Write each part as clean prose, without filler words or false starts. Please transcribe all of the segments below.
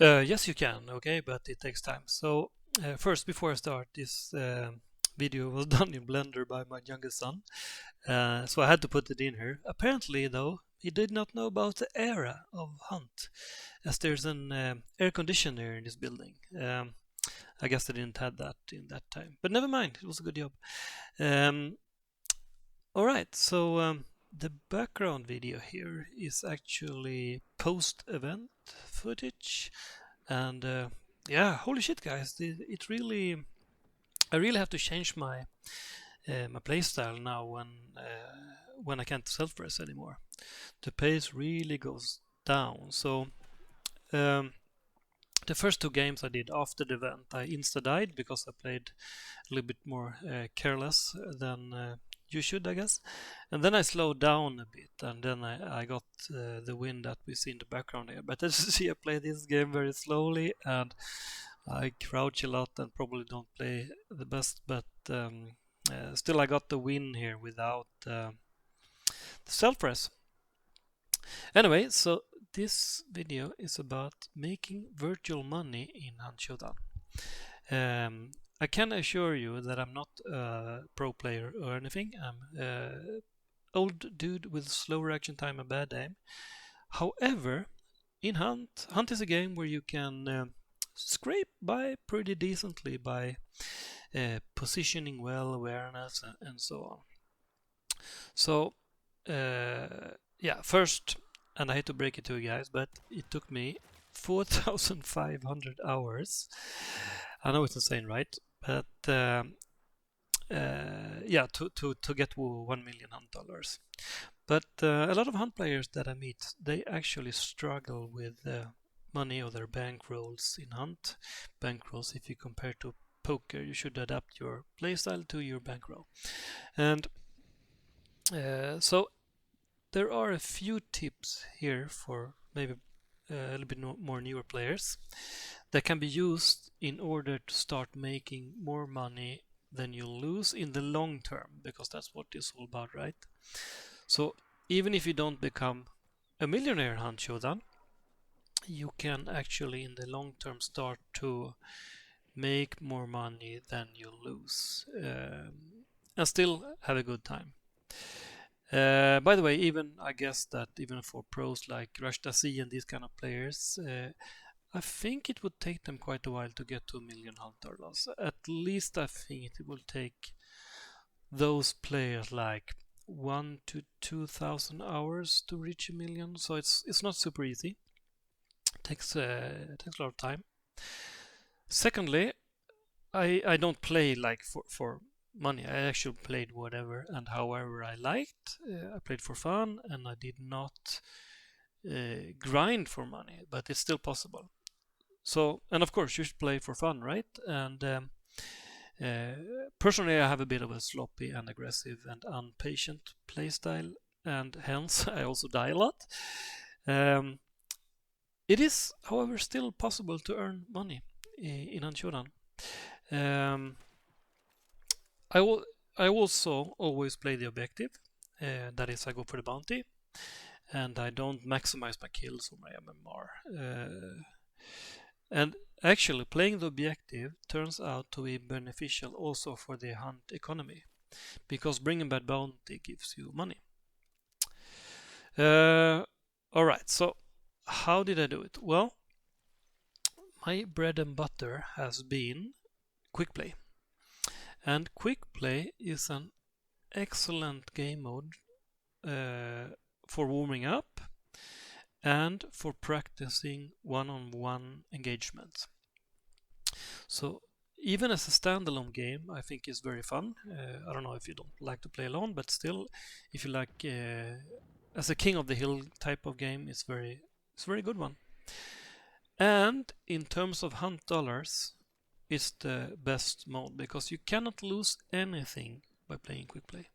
Yes, you can, okay, but it takes time. So, first, before I start, this video was done in Blender by my youngest son, so I had to put it in here. Apparently, though, he did not know about the era of Hunt, as there's an air conditioner in this building. I guess they didn't have that in that time, but never mind, it was a good job. Um, all right, so the background video here is actually post-event footage, and yeah, holy shit, guys! It really, I really have to change my playstyle now when I can't self-res anymore. The pace really goes down. So um, the first two games I did after the event, I insta died because I played a little bit more careless than you should, I guess. And then I slowed down a bit, and then I got the win that we see in the background here. But as you see, I play this game very slowly, and I crouch a lot and probably don't play the best, but still I got the win here without the self-res. Anyway, so this video is about making virtual money in Hunt Showdown. I can assure you that I'm not a pro player or anything. I'm an old dude with slow reaction time and bad aim. However, in Hunt is a game where you can scrape by pretty decently by positioning well, awareness, and so on. So, yeah, first, and I hate to break it to you guys, but it took me 4,500 hours. I know it's insane, right? But yeah, to get 1 million hunt dollars. But a lot of hunt players that I meet, they actually struggle with money or their bankrolls in hunt. Bankrolls, if you compare to poker, you should adapt your playstyle to your bankroll. And so there are a few tips here for maybe a little bit more newer players that can be used in order to start making more money than you lose in the long term, because that's what it's all about, right? So even if you don't become a millionaire in Hunt Showdown, you can actually in the long term start to make more money than you lose, and still have a good time. By the way, even I guess that even for pros like Rashtasi and these kind of players, I think it would take them quite a while to get to a million hunt dollars. At least I think it will take those players like 1 to 2,000 hours to reach a million. So it's not super easy. It takes a lot of time. Secondly, I don't play like for money. I actually played whatever and however I liked. I played for fun and I did not grind for money, but it's still possible. So, and of course, you should play for fun, right? And personally, I have a bit of a sloppy and aggressive and impatient playstyle, and hence I also die a lot. It is, however, still possible to earn money in Hunt Showdown. Um, I will. I also always play the objective. That is, I go for the bounty, and I don't maximize my kills or my MMR. And actually, playing the objective turns out to be beneficial also for the hunt economy, because bringing back bounty gives you money. All right, so how did I do it? Well, my bread and butter has been quick play, and quick play is an excellent game mode for warming up and for practicing one-on-one engagements. So even as a standalone game, I think is very fun. I don't know if you don't like to play alone, but still, if you like as a King of the Hill type of game, it's a very good one. And in terms of hunt dollars, it's the best mode because you cannot lose anything by playing quick play.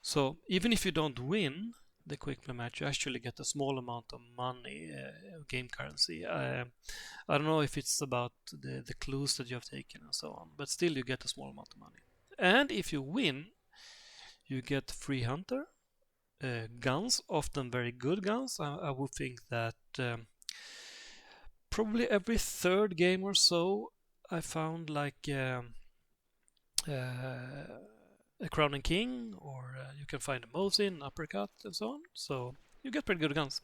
So even if you don't win the quick play match, you actually get a small amount of money, game currency. I don't know if it's about the clues that you have taken and so on, but still you get a small amount of money. And if you win, you get free hunter, guns, often very good guns. I would think that probably every third game or so, I found like a Crown and King, or you can find a Mosin, Uppercut, and so on. So you get pretty good guns.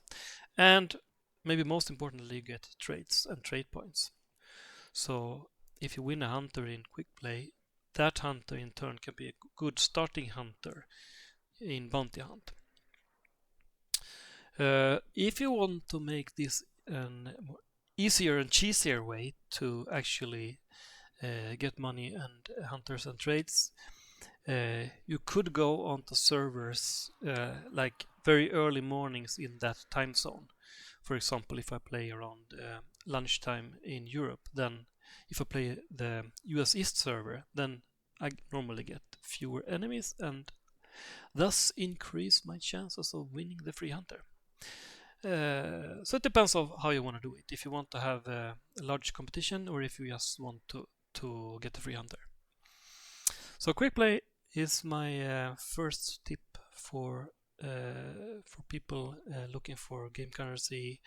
And maybe most importantly, you get traits and trait points. So if you win a hunter in quick play, that hunter in turn can be a good starting hunter in bounty hunt. If you want to make this an easier and cheesier way to actually get money and hunters and trades, you could go onto servers like very early mornings in that time zone. For example, if I play around lunchtime in Europe, then if I play the US East server, then I normally get fewer enemies and thus increase my chances of winning the free hunter. So it depends on how you want to do it. If you want to have a large competition, or if you just want to get the free hunter. So quick play is my first tip for people looking for game currency,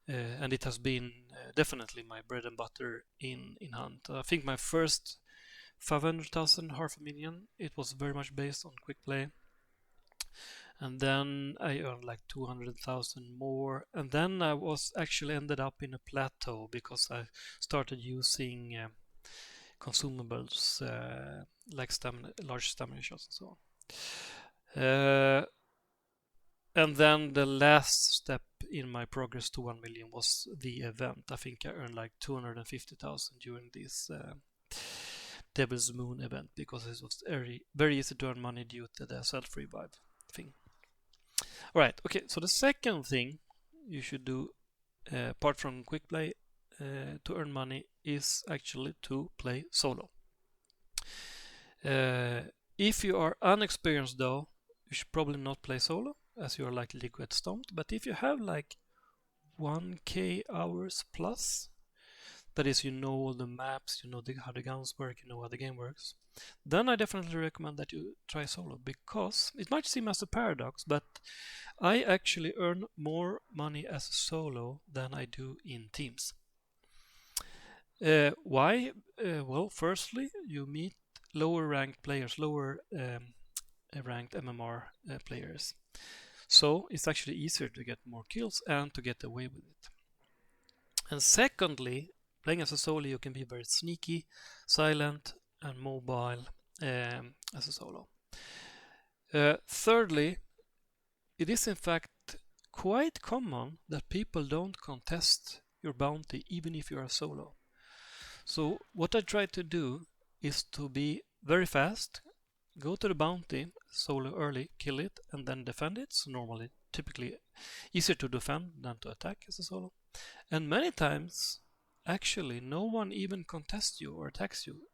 and it has been definitely my bread and butter in Hunt. I think my first 500,000, half a million, it was very much based on quick play. And then I earned like 200,000 more, and then I was actually ended up in a plateau because I started using consumables like large stamina shots and so on. And then the last step in my progress to 1 million was the event. I think I earned like 250,000 during this Devil's Moon event because it was very easy to earn money due to the self-revive thing. Alright, okay, so the second thing you should do apart from quick play to earn money is actually to play solo. If you are unexperienced though, you should probably not play solo as you are likely to get stomped, but if you have like 1k hours plus, that is, you know all the maps, you know how the guns work, you know how the game works, then I definitely recommend that you try solo, because it might seem as a paradox, but I actually earn more money as a solo than I do in teams. Why? Well, firstly, you meet lower ranked players, lower ranked MMR players. So it's actually easier to get more kills and to get away with it. And secondly, playing as a solo, you can be very sneaky, silent, and mobile as a solo. Thirdly, it is in fact quite common that people don't contest your bounty even if you are solo. So what I try to do is to be very fast, go to the bounty solo early, kill it, and then defend it. So normally, typically easier to defend than to attack as a solo. And many times, actually, no one even contests you or attacks you.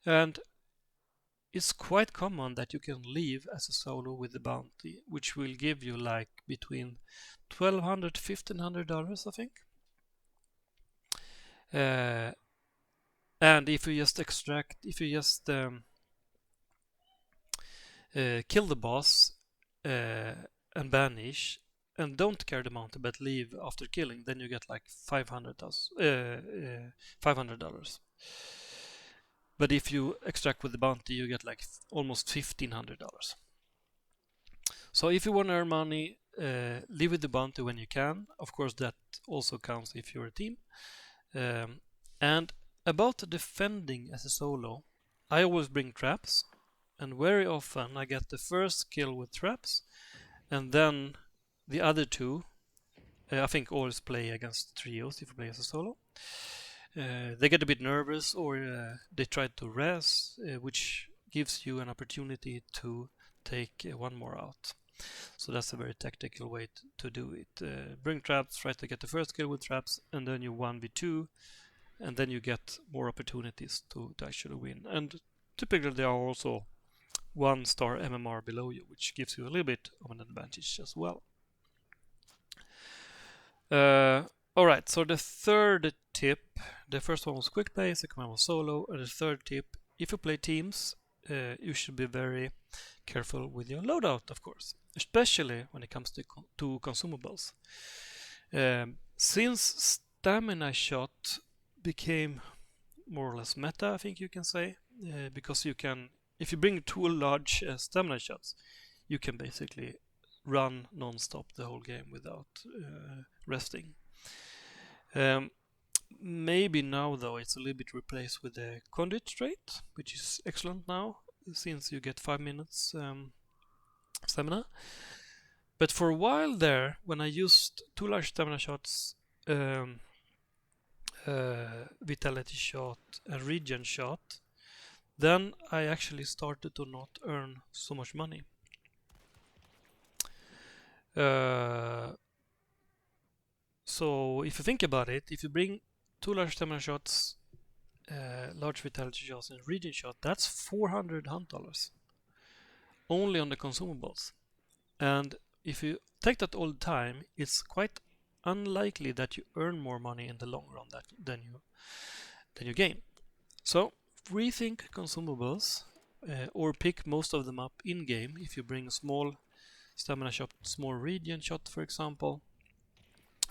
And it's quite common that you can leave as a solo with the bounty, which will give you like between $1,200 to $1,500, I think. And if you just kill the boss and banish and don't carry the mountain but leave after killing, then you get like $500. But if you extract with the bounty, you get like almost $1,500. So if you want to earn money, live with the bounty when you can. Of course, that also counts if you're a team. And about defending as a solo, I always bring traps, and very often I get the first kill with traps, and then the other two, I think always play against trios if you play as a solo. They get a bit nervous, or they try to res, which gives you an opportunity to take one more out. So that's a very tactical way to do it. Bring traps, try to get the first kill with traps, and then you 1v2, and then you get more opportunities to actually win. And typically there are also 1-star MMR below you, which gives you a little bit of an advantage as well. Alright, so the third tip, the first one was quick play, second one was solo, and the third tip, if you play teams, you should be very careful with your loadout, of course, especially when it comes to consumables. Since stamina shot became more or less meta, I think you can say, because you can, if you bring two large stamina shots, you can basically run non-stop the whole game without resting. Maybe now though it's a little bit replaced with the conduit trait, which is excellent now since you get 5 minutes stamina. But for a while there, when I used two large stamina shots, vitality shot and regen shot, then I actually started to not earn so much money. So if you think about it, if you bring two large stamina shots, large vitality shots and regen shot, that's 400 hunt dollars only on the consumables. And if you take that all the time, it's quite unlikely that you earn more money in the long run than you gain. So rethink consumables, or pick most of them up in game. If you bring a small stamina shot, small regen shot, for example,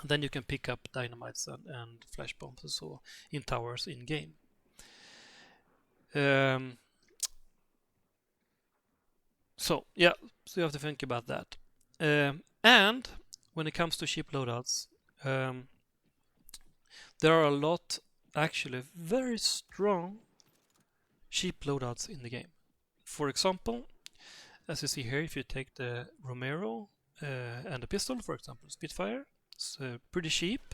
then you can pick up dynamites and flash bombs and so in towers in game. So you have to think about that. And when it comes to cheap loadouts, there are a lot actually very strong cheap loadouts in the game. For example, as you see here, if you take the Romero and the pistol, for example, Spitfire, it's pretty cheap.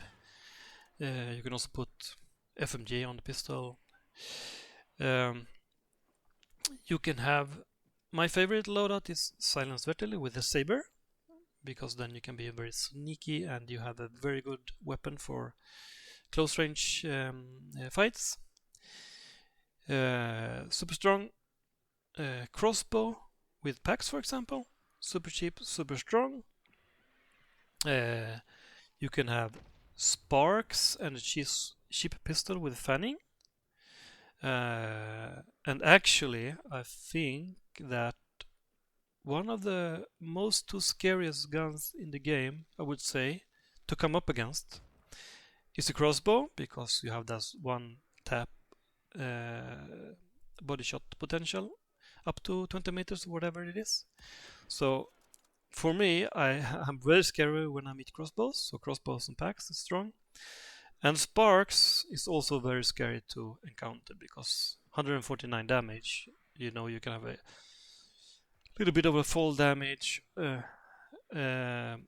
You can also put FMJ on the pistol. You can have, my favorite loadout is Silence Vertically with the Saber, because then you can be very sneaky and you have a very good weapon for close range fights. Super strong crossbow with packs, for example, super cheap, super strong. You can have sparks and a cheap pistol with fanning. And actually, I think that one of the two scariest guns in the game, I would say, to come up against is the crossbow, because you have that one tap body shot potential up to 20 meters, whatever it is. So for me, I'm very scary when I meet crossbows. So crossbows and packs is strong. And sparks is also very scary to encounter, because 149 damage, you can have a little bit of a fall damage, like I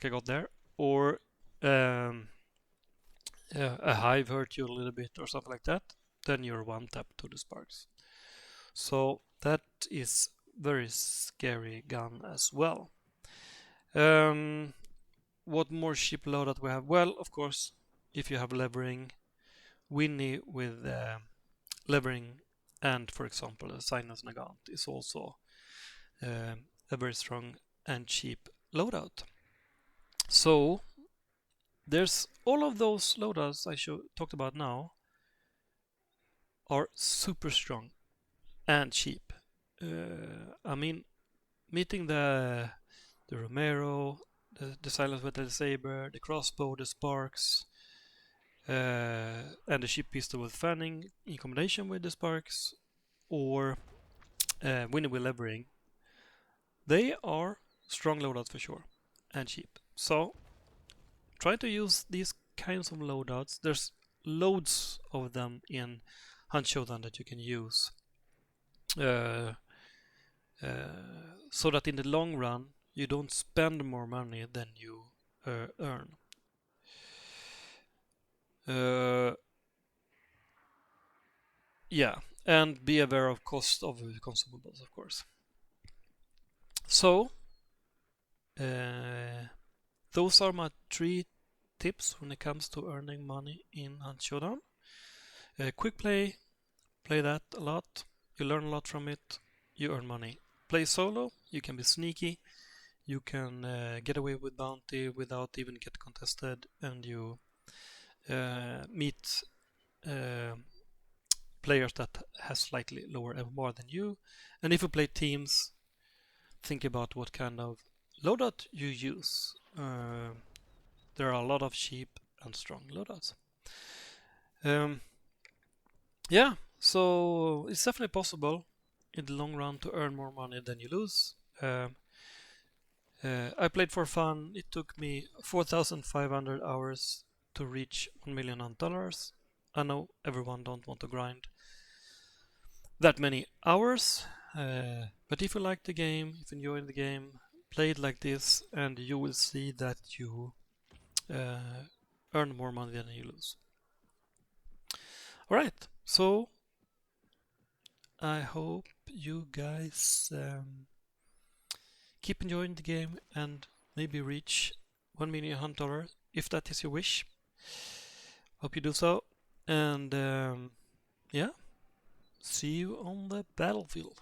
got there, or a hive hurt you a little bit or something like that, then you're one tap to the sparks. So that is very scary gun as well. What more cheap loadout we have? Well, of course, if you have levering, Winnie with levering and, for example, a Sinus Nagant is also a very strong and cheap loadout. So there's all of those loadouts I talked about now are super strong and cheap. I mean, meeting the Romero, the Silence with the Saber, the crossbow, the sparks, and the cheap pistol with fanning in combination with the sparks, or Winnie with levering, they are strong loadouts for sure and cheap. So try to use these kinds of loadouts. There's loads of them in Hunt Showdown that you can use, so that in the long run you don't spend more money than you earn. Yeah, and be aware of cost of consumables, of course. So those are my 3 tips when it comes to earning money in Hunt Showdown. Quick play that a lot, you learn a lot from it, you earn money. Play solo, you can be sneaky, you can get away with bounty without even get contested, and you meet players that has slightly lower MMR than you. And if you play teams, think about what kind of loadout you use. There are a lot of cheap and strong loadouts. Yeah, so it's definitely possible in the long run to earn more money than you lose. I played for fun. It took me 4,500 hours to reach $1 million. I know everyone don't want to grind that many hours, but if you like the game, if you enjoy the game, play it like this, and you will see that you earn more money than you lose. All right, so I hope you guys keep enjoying the game and maybe reach $1 million if that is your wish. Hope you do so, and yeah, see you on the battlefield.